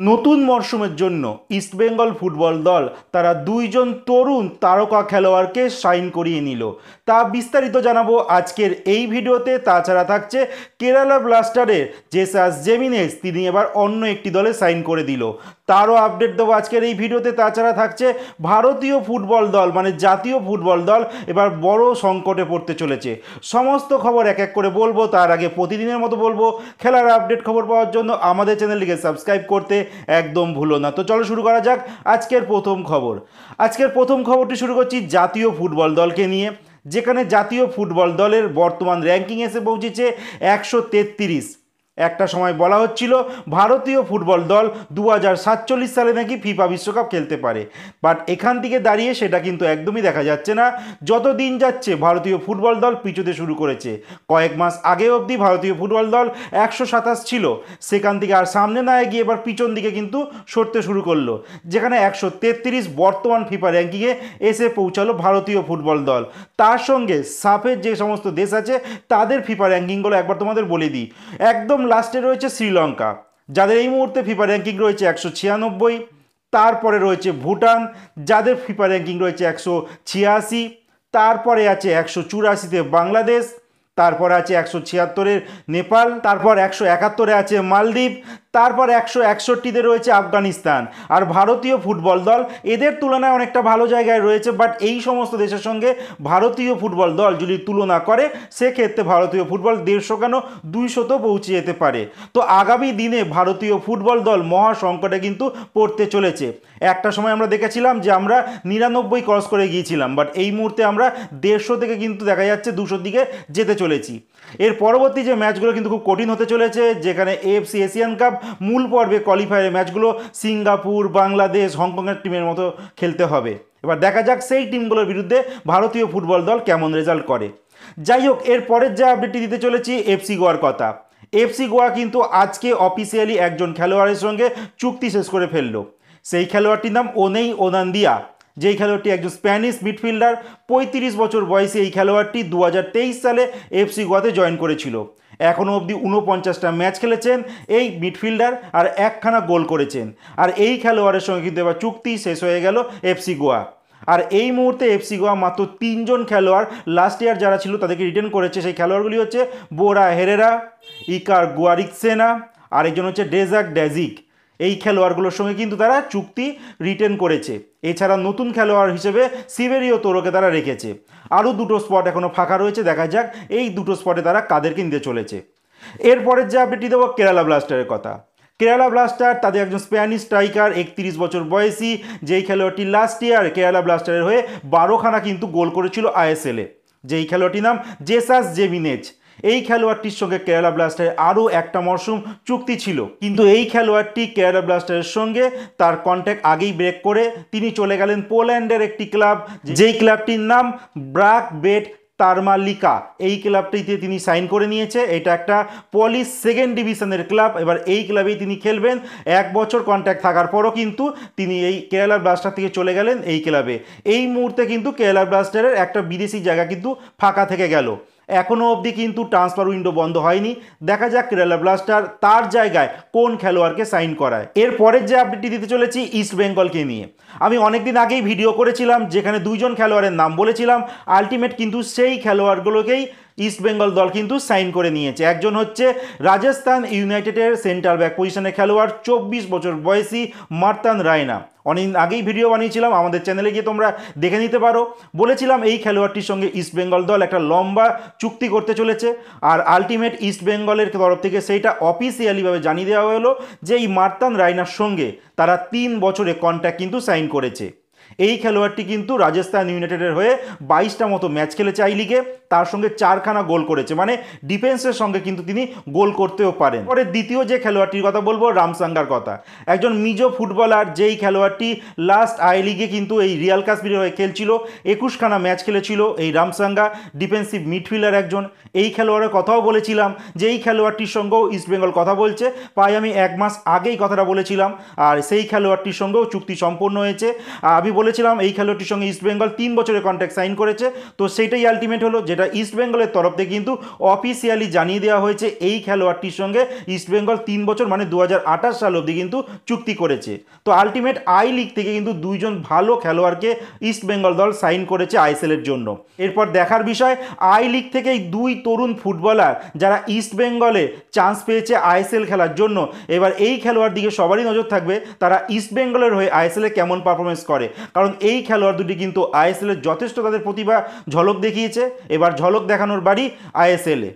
নতুন মরশুমের জন্য ইস্টবেঙ্গল ফুটবল দল তারা দুইজন তরুণ তারকা খেলোয়াড়কে সাইন করিয়ে নিল। তা বিস্তারিত জানাবো আজকের এই ভিডিওতে। তাছাড়া থাকছে কেরালা ব্লাস্টারের জেসাস জেমিনেজ, তিনি এবার অন্য একটি দলে সাইন করে দিল, তারও আপডেট দেবো আজকের এই ভিডিওতে। তাছাড়া থাকছে ভারতীয় ফুটবল দল মানে জাতীয় ফুটবল দল এবার বড় সংকটে পড়তে চলেছে। সমস্ত খবর এক এক করে বলবো। তার আগে প্রতিদিনের মতো বলবো, খেলার আপডেট খবর পাওয়ার জন্য আমাদের চ্যানেলটিকে সাবস্ক্রাইব করতে একদম ভুলো না। তো চলো শুরু করা যাক আজকের প্রথম খবর। আজকের প্রথম খবরটি শুরু করছি জাতীয় ফুটবল দলকে নিয়ে, যেখানে জাতীয় ফুটবল দলের বর্তমান র্যাঙ্কিং এসে পৌঁছেছে 133। একটা সময় বলা হচ্ছিল ভারতীয় ফুটবল দল 2047 সালে নাকি ফিফা বিশ্বকাপ খেলতে পারে, বাট এখান থেকে দাঁড়িয়ে সেটা কিন্তু একদমই দেখা যাচ্ছে না। যত দিন যাচ্ছে ভারতীয় ফুটবল দল পিছুতে শুরু করেছে। কয়েক মাস আগে অবধি ভারতীয় ফুটবল দল 127 ছিল, সেখান থেকে আর সামনে না এগিয়ে এবার পিছন দিকে কিন্তু সরতে শুরু করলো, যেখানে 133 বর্তমান ফিফা র্যাঙ্কিংয়ে এসে পৌঁছালো ভারতীয় ফুটবল দল। তার সঙ্গে সাফের যে সমস্ত দেশ আছে তাদের ফিফা র্যাঙ্কিংগুলো একবার তোমাদের বলে দিই। একদম লাস্টে রয়েছে শ্রীলঙ্কা, যাদের এই মুহূর্তে ফিফা র্যাঙ্কিং রয়েছে 196। তারপরে রয়েছে ভুটান, যাদের ফিফা র্যাঙ্কিং রয়েছে 186। তারপরে আছে 184-তে বাংলাদেশ, তারপরে আছে 176-এর নেপাল, তারপর 171-এ আছে মালদ্বীপ, তারপর 161-তে রয়েছে আফগানিস্তান। আর ভারতীয় ফুটবল দল এদের তুলনায় অনেকটা ভালো জায়গায় রয়েছে, বাট এই সমস্ত দেশের সঙ্গে ভারতীয় ফুটবল দল যদি তুলনা করে সেক্ষেত্রে ভারতীয় ফুটবল 150 কেন 200 পৌঁছে যেতে পারে। তো আগামী দিনে ভারতীয় ফুটবল দল মহা সংকটে কিন্তু পড়তে চলেছে। একটা সময় আমরা দেখেছিলাম যে আমরা 99 ক্রস করে গিয়েছিলাম, বাট এই মুহূর্তে আমরা 150 থেকে কিন্তু দেখা যাচ্ছে 200 দিকে যেতে চলেছি। এর পরবর্তী যে ম্যাচগুলো কিন্তু খুব কঠিন হতে চলেছে, যেখানে এএফসি এশিয়ান কাপ মূল পর্বে কোয়ালিফায়ারের ম্যাচগুলো সিঙ্গাপুর, বাংলাদেশ, হংকংয়ের টিমের মতো খেলতে হবে। এবার দেখা যাক সেই টিমগুলোর বিরুদ্ধে ভারতীয় ফুটবল দল কেমন রেজাল্ট করে। যাই হোক, এর পরের যে আপডেটটি দিতে চলেছি এফসি গোয়ার কথা। এফসি গোয়া কিন্তু আজকে অফিসিয়ালি একজন খেলোয়াড়ের সঙ্গে চুক্তি শেষ করে ফেললো। সেই খেলোয়াড়টির নাম ওনেই ওনান্দিয়া, যেই খেলোয়াড়টি একজন স্প্যানিশ মিডফিল্ডার। 35 বছর বয়সে এই খেলোয়াড়টি 2023 সালে এফসি গোয়াতে জয়েন করেছিল। এখনও অবধি 49টা ম্যাচ খেলেছেন এই মিডফিল্ডার, আর একখানা গোল করেছেন। আর এই খেলোয়াড়ের সঙ্গে কিন্তু এবার চুক্তি শেষ হয়ে গেল এফসি গোয়া। আর এই মুহূর্তে এফসি গোয়া মাত্র 3জন খেলোয়াড় লাস্ট ইয়ার যারা ছিল তাদেরকে রিটার্ন করেছে। সেই খেলোয়াড়গুলি হচ্ছে বোরা হেরেরা, ইকার গুয়ারিকসেনা, আরেকজন হচ্ছে ডেজাক ড্যাজিক। এই খেলোয়াড়গুলোর সঙ্গে কিন্তু তারা চুক্তি রিটেন করেছে। এছাড়া নতুন খেলোয়াড় হিসেবে সিভেরিও তোরোকে তারা রেখেছে। আরও দুটো স্পট এখনও ফাঁকা রয়েছে, দেখা যাক এই দুটো স্পটে তারা কাদেরকে নিতে চলেছে। এরপরের যে আপডেটটি দেবো কেরালা ব্লাস্টারের কথা। কেরালা ব্লাস্টার তাদের একজন স্প্যানিশ স্ট্রাইকার 31 বছর বয়সী, যেই খেলোয়াড়টি লাস্ট ইয়ার কেরালা ব্লাস্টারের হয়ে 12খানা কিন্তু গোল করেছিল আইএসএলে। যেই খেলোয়াড়টির নাম জেসাস জেমিনেজ। এই খেলোয়াড়টির সঙ্গে কেরালা ব্লাস্টারের আরও একটা মরশুম চুক্তি ছিল, কিন্তু এই খেলোয়াড়টি কেরালা ব্লাস্টারের সঙ্গে তার কন্ট্যাক্ট আগেই ব্রেক করে তিনি চলে গেলেন পোল্যান্ডের একটি ক্লাব, যেই ক্লাবটির নাম ব্রাক বেট তারমালিকা। এই ক্লাবটিতে তিনি সাইন করে নিয়েছে। এটা একটা পলিশ সেকেন্ড ডিভিশনের ক্লাব। এবার এই ক্লাবেই তিনি খেলবেন। 1 বছর কন্ট্যাক্ট থাকার পরও কিন্তু তিনি এই কেরালা ব্লাস্টার থেকে চলে গেলেন এই ক্লাবে। এই মুহূর্তে কিন্তু কেরালা ব্লাস্টারের একটা বিদেশি জায়গা কিন্তু ফাঁকা থেকে গেল। এখনও অবধি কিন্তু ট্রান্সফার উইন্ডো বন্ধ হয়নি। দেখা যাক কেরালা ব্লাস্টার তার জায়গায় কোন খেলোয়াড়কে সাইন করায়। এরপরের যে আপডেটটি দিতে চলেছি ইস্ট বেঙ্গলকে নিয়ে। আমি অনেকদিন আগেই ভিডিও করেছিলাম যেখানে 2জন খেলোয়াড়ের নাম বলেছিলাম, আলটিমেট কিন্তু সেই খেলোয়াড়গুলোকেই ইস্ট বেঙ্গল দল কিন্তু সাইন করে নিয়েছে। একজন হচ্ছে রাজস্থান ইউনাইটেডের সেন্ট্রাল ব্যাক পজিশনের খেলোয়াড় 24 বছর বয়সী মার্তান রায়না। অনেকদিন আগেই ভিডিও বানিয়েছিলাম, আমাদের চ্যানেলে গিয়ে তোমরা দেখে নিতে পারো। বলেছিলাম এই খেলোয়াড়টির সঙ্গে ইস্ট বেঙ্গল দল একটা লম্বা চুক্তি করতে চলেছে, আর আলটিমেট ইস্ট বেঙ্গলের তরফ থেকে সেইটা অফিসিয়ালিভাবে জানিয়ে দেওয়া হলো যে এই মার্তান রায়নার সঙ্গে তারা 3 বছরে কন্ট্রাক্ট কিন্তু সাইন করেছে। এই খেলোয়াড়টি কিন্তু রাজস্থান ইউনাইটেডের হয়ে 22টা মতো ম্যাচ খেলেছে আই লিগে, তার সঙ্গে 4খানা গোল করেছে, মানে ডিফেন্সের সঙ্গে কিন্তু তিনি গোল করতেও পারেন। পরে দ্বিতীয় যে খেলোয়াড়টির কথা বলবো রামসাঙ্গার কথা। একজন মিজো ফুটবলার, যেই খেলোয়াড়টি লাস্ট আই লিগে কিন্তু এই রিয়াল কাশ্মীরের হয়ে খেলছিল, 21খানা ম্যাচ খেলেছিল এই রামসাঙ্গা, ডিফেন্সিভ মিডফিল্ডার একজন। এই খেলোয়াড়ের কথাও বলেছিলাম যে এই খেলোয়াড়টির সঙ্গেও ইস্টবেঙ্গল কথা বলছে, প্রায় আমি 1 মাস আগেই কথাটা বলেছিলাম, আর সেই খেলোয়াড়টির সঙ্গেও চুক্তি সম্পন্ন হয়েছে। আমি বলেছিলাম এই খেলোয়াড়টির সঙ্গে ইস্টবেঙ্গল 3 বছরের কন্ট্রাক্ট সাইন করেছে, তো সেটাই আলটিমেট হলো, যেটা ইস্টবেঙ্গলের তরফ থেকে কিন্তু অফিসিয়ালি জানিয়ে দেওয়া হয়েছে এই খেলোয়াড়টির সঙ্গে ইস্টবেঙ্গল 3 বছর মানে 2028 সাল অবধি কিন্তু চুক্তি করেছে। তো আলটিমেট আই লিগ থেকে কিন্তু দুইজন ভালো খেলোয়াড়কে ইস্টবেঙ্গল দল সাইন করেছে আইএসএলের জন্য। এরপর দেখার বিষয়, আই লিগ থেকে এই দুই তরুণ ফুটবলার যারা ইস্টবেঙ্গলে চান্স পেয়েছে আইএসএল খেলার জন্য, এবার এই খেলোয়াড় দিকে সবারই নজর থাকবে তারা ইস্টবেঙ্গলের হয়ে আইএসএলে কেমন পারফরমেন্স করে, কারণ এই খেলোয়াড় দুটি কিন্তু আইএসএলের যথেষ্ট তাদের প্রতিভা ঝলক দেখিয়েছে। এবার ঝলক দেখানোর বাড়ি আইএসএলে।